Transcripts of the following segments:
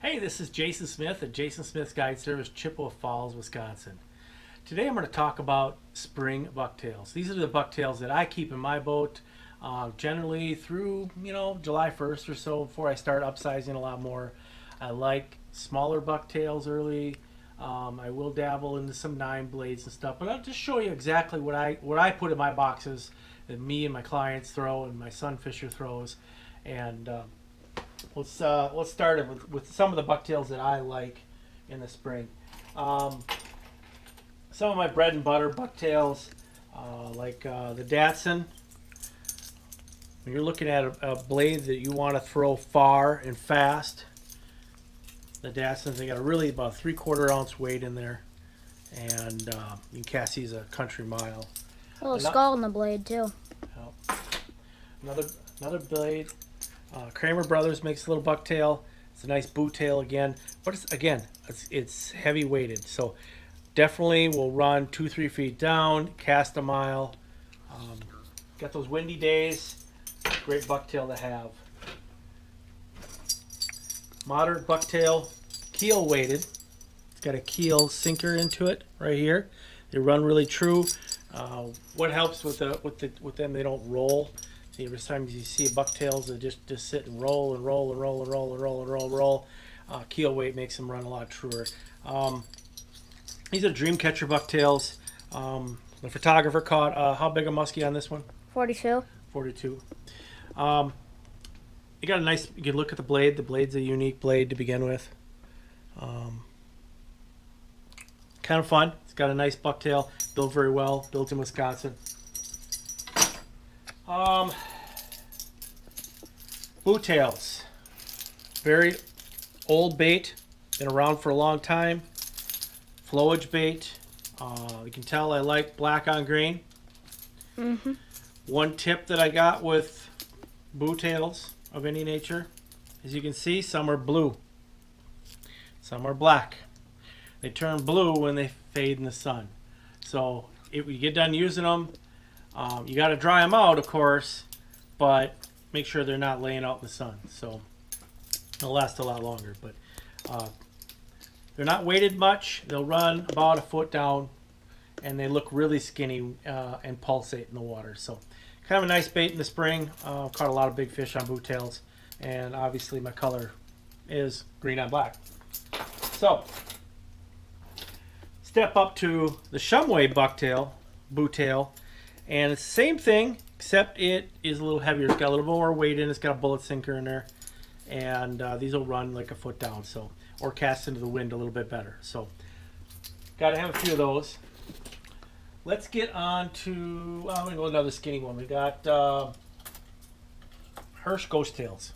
Hey, this is Jason Smith at Jason Smith's Guide Service, Chippewa Falls, Wisconsin. Today I'm going to talk about spring bucktails. These are the bucktails that I keep in my boat generally through, July 1st or so before I start upsizing a lot more. I like smaller bucktails early. I will dabble into some 9 blades and stuff, but I'll just show you exactly what I put in my boxes that me and my clients throw and my son Fisher throws. And let's start it with some of the bucktails that I like in the spring. Some of my bread and butter bucktails, like the Datsun. When you're looking at a blade that you want to throw far and fast, the Datsuns, they got really about a 3/4 ounce weight in there, and you can cast these a country mile. A little skull in the blade too. Another blade. Kramer Brothers makes a little bucktail. It's a nice boot tail again, but it's heavy weighted, so definitely will run 2-3 feet down, cast a mile. Got those windy days, great bucktail to have. Modern bucktail, keel-weighted. It's got a keel sinker into it right here. They run really true. What helps with them? They don't roll. See, every time you see a bucktails, they just sit and roll and roll and roll and roll and roll and roll and roll. Keel weight makes them run a lot truer. These are Dreamcatcher bucktails. The photographer caught how big a muskie on this one? 42. 42. You got a nice. You can look at the blade. The blade's a unique blade to begin with. Kind of fun. It's got a nice bucktail, built very well, built in Wisconsin. Bucktails, very old bait, been around for a long time. Flowage bait. You can tell I like black on green. One tip that I got with bucktails of any nature, as you can see, some are blue, some are black. They turn blue when they fade in the sun. So if you get done using them, you got to dry them out, of course, but make sure they're not laying out in the sun. So they'll last a lot longer. But they're not weighted much. They'll run about a foot down, and they look really skinny and pulsate in the water. So kind of a nice bait in the spring. Caught a lot of big fish on bucktails, and obviously my color is green on black. So step up to the Shumway bucktail, and it's the same thing, except it is a little heavier. It's got a little more weight in it. It's got a bullet sinker in there, and these will run like a foot down, so, or cast into the wind a little bit better. So got to have a few of those. Let's get on to, I'm going to go another skinny one. We got Hirsch Ghost Tails.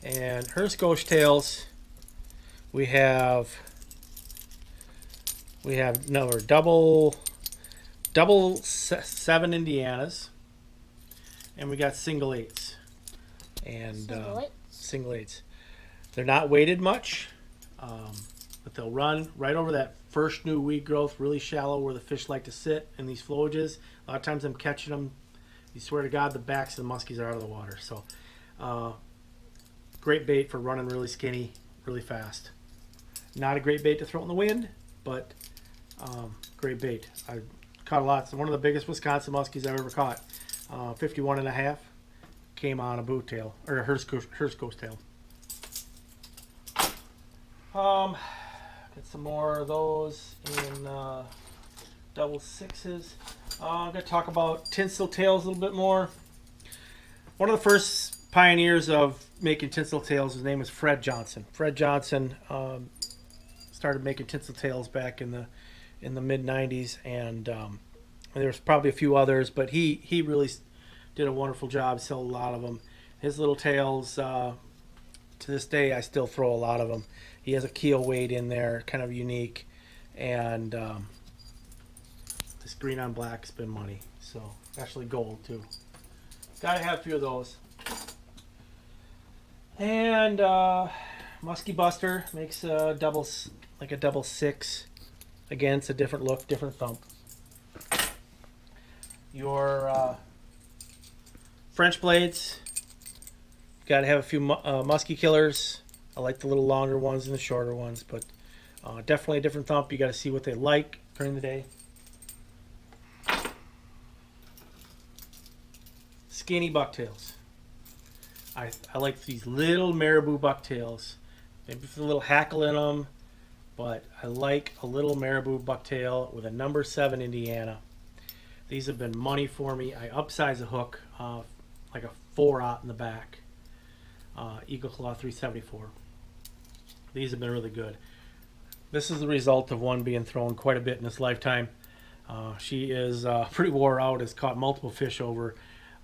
And Hirsch Ghost Tails, we have another double 7 Indianas, and we got single 8s. And single 8s. They're not weighted much, but they'll run right over that first new weed growth, really shallow where the fish like to sit in these flowages. A lot of times I'm catching them, you swear to God, the backs of the muskies are out of the water. So great bait for running really skinny, really fast. Not a great bait to throw in the wind, but great bait. I caught a lot. It's one of the biggest Wisconsin muskies I've ever caught. 51.5 came on a bucktail, or a Hirsch Ghost Tail. Get some more of those in double 6s. I'm going to talk about tinsel tails a little bit more. One of the first pioneers of making tinsel tails, his name was Fred Johnson. Fred Johnson started making tinsel tails back in the mid 90s, and there's probably a few others, but he really did a wonderful job, sold a lot of them. His little tails, to this day, I still throw a lot of them. He has a keel weight in there, kind of unique, and this green on black's been money. So actually gold too. Gotta have a few of those. And Muskie Buster makes a double 6. Again, it's a different look, different thump. Your French blades, got to have a few musky killers I like the little longer ones and the shorter ones, but definitely a different thump. You got to see what they like during the day. Skinny bucktails. I like these little Marabou bucktails. Maybe with a little hackle in them, but I like a little Marabou bucktail with a number 7 Indiana. These have been money for me. I upsize a hook, like a 4/0 in the back. Eagle Claw 374. These have been really good. This is the result of one being thrown quite a bit in this lifetime. She is pretty wore out. Has caught multiple fish over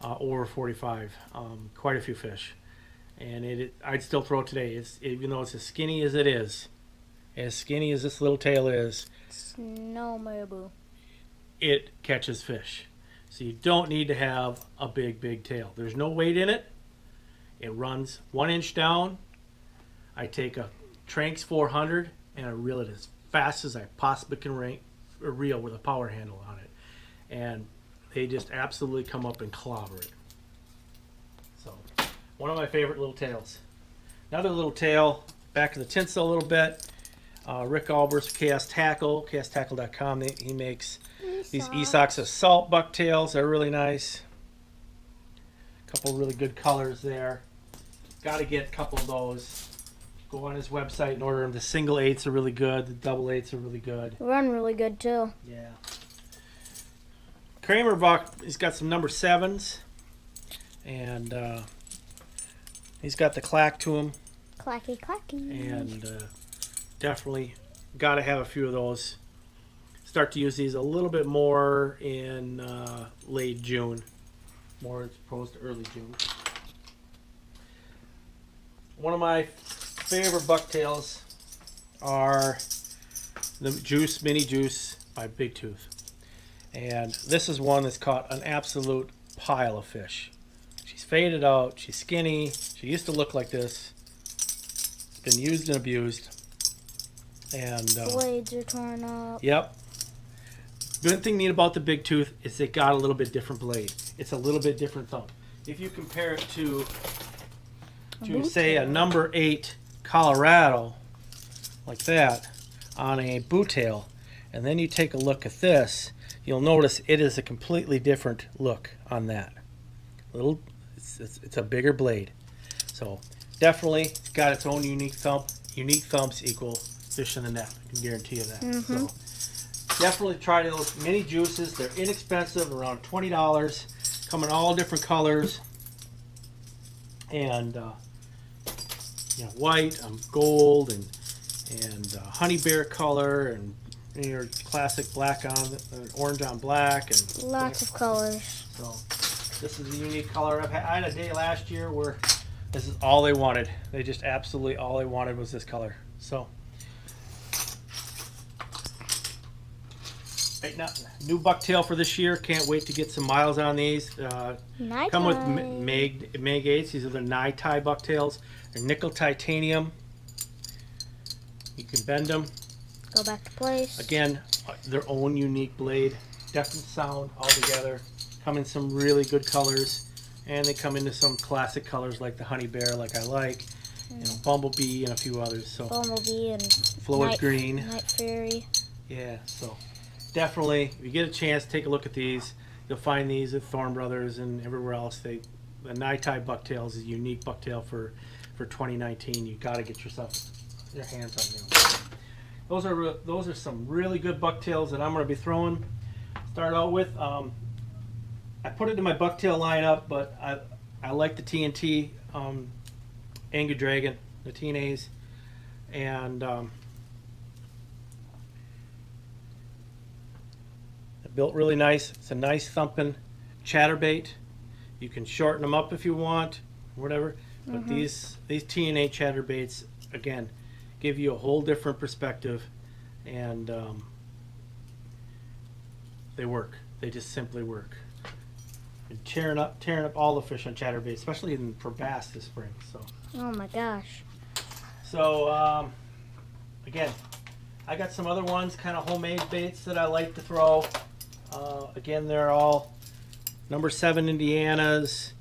45. Quite a few fish. And I'd still throw it today. Even though it's as skinny as it is, as skinny as this little tail is, No Marabou. it catches fish. So you don't need to have a big tail. There's no weight in it. It runs 1 inch down. I take a Tranx 400 and I reel it as fast as I possibly can reel with a power handle on it. And they just absolutely come up and clobber it. So, one of my favorite little tails. Another little tail, back in the Tinsel a little bit. Rick Albert's TNA-Tackle, KSTackle.com. He makes these Esox Assault bucktails. They're really nice. A couple really good colors there. Got to get a couple of those. Go on his website and order them. The single 8s are really good. The double 8s are really good. Run really good too. Yeah. Kramer buck, he's got some number 7s. And he's got the clack to him. Clacky, clacky. And definitely got to have a few of those. Start to use these a little bit more in late June. More as opposed to early June. One of my favorite bucktails are the Mini Juice by Big Tooth. And this is one that's caught an absolute pile of fish. She's faded out, she's skinny, she used to look like this. Been used and abused. And Blades are torn up. Yep. Good thing neat about the Big Tooth is it got a little bit different blade. It's a little bit different thump. If you compare it to say a number 8 Colorado like that on a boot tail, and then you take a look at this, you'll notice it is a completely different look on that. It's a bigger blade. So definitely it's got its own unique thump. Unique thumps equal fish in the net. I can guarantee you that. Mm-hmm. So definitely try those mini juices. They're inexpensive, around $20. Come in all different colors. And white, gold, and honey bear color, and your classic black on, orange on black, and Lots of colors. So this is a unique color. I had a day last year where this is all they wanted. They just absolutely all they wanted was this color. So right now, new bucktail for this year. Can't wait to get some miles on these. Come with Meg 8s. These are the Nai-Tai bucktails. They're nickel titanium. You can bend them. Go back to place. Again, their own unique blade. Different sound altogether. Come in some really good colors. And they come into some classic colors like the honey bear, like I like. Bumblebee and a few others. So Bumblebee and Floyd Green. Night Fairy. Yeah, so definitely, if you get a chance, take a look at these. You'll find these at Thorn Brothers and everywhere else. The Nai-Tai bucktails is a unique bucktail for 2019. You got to get your hands on them. Those are some really good bucktails that I'm going to be throwing. Start out with. I put it in my bucktail lineup, but I like the TNT Angry Dragon, the TNAs, and they're built really nice. It's a nice thumping chatterbait. You can shorten them up if you want, whatever. But these TNA chatterbaits, again, give you a whole different perspective, and they work. They just simply work. And tearing up all the fish on chatterbaits, especially for bass this spring. So. Oh my gosh. So again, I got some other ones, kind of homemade baits that I like to throw. Again, they're all number 7 Indianas,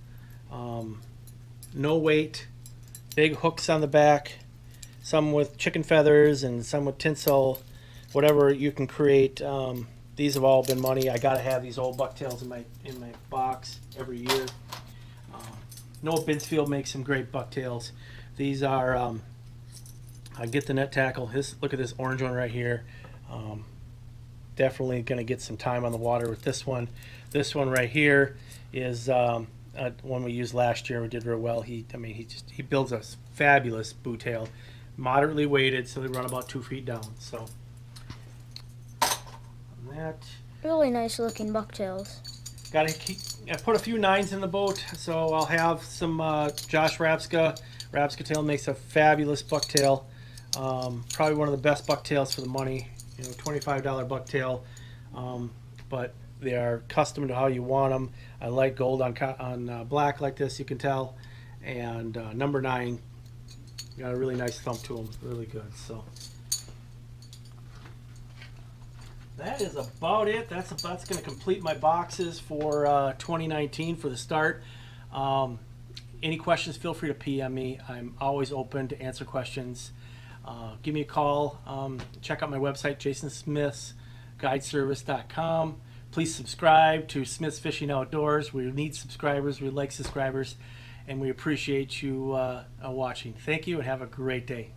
no weight, big hooks on the back, some with chicken feathers and some with tinsel, whatever you can create. These have all been money. I gotta have these old bucktails in my box every year. Noah Binsfield makes some great bucktails. These are I get the net tackle. Look at this orange one right here. Definitely gonna get some time on the water with this one. This one right here is one we used last year. We did real well. He builds a fabulous boot-tail, moderately weighted, so they run about 2 feet down. So that Really nice looking bucktails. I put a few 9s in the boat, so I'll have some Josh Rapska. Rapska makes a fabulous bucktail. Probably one of the best bucktails for the money. You know, $25 bucktail, but they are custom to how you want them. I like gold on black like this, you can tell, and number 9 got a really nice thump to them, really good. So that is about it. That's going to complete my boxes for 2019 for the start. Any questions, feel free to PM me. I'm always open to answer questions. Give me a call. Check out my website, jasonsmithsguideservice.com. Please subscribe to Smith's Fishing Outdoors. We need subscribers. We like subscribers. And we appreciate you watching. Thank you and have a great day.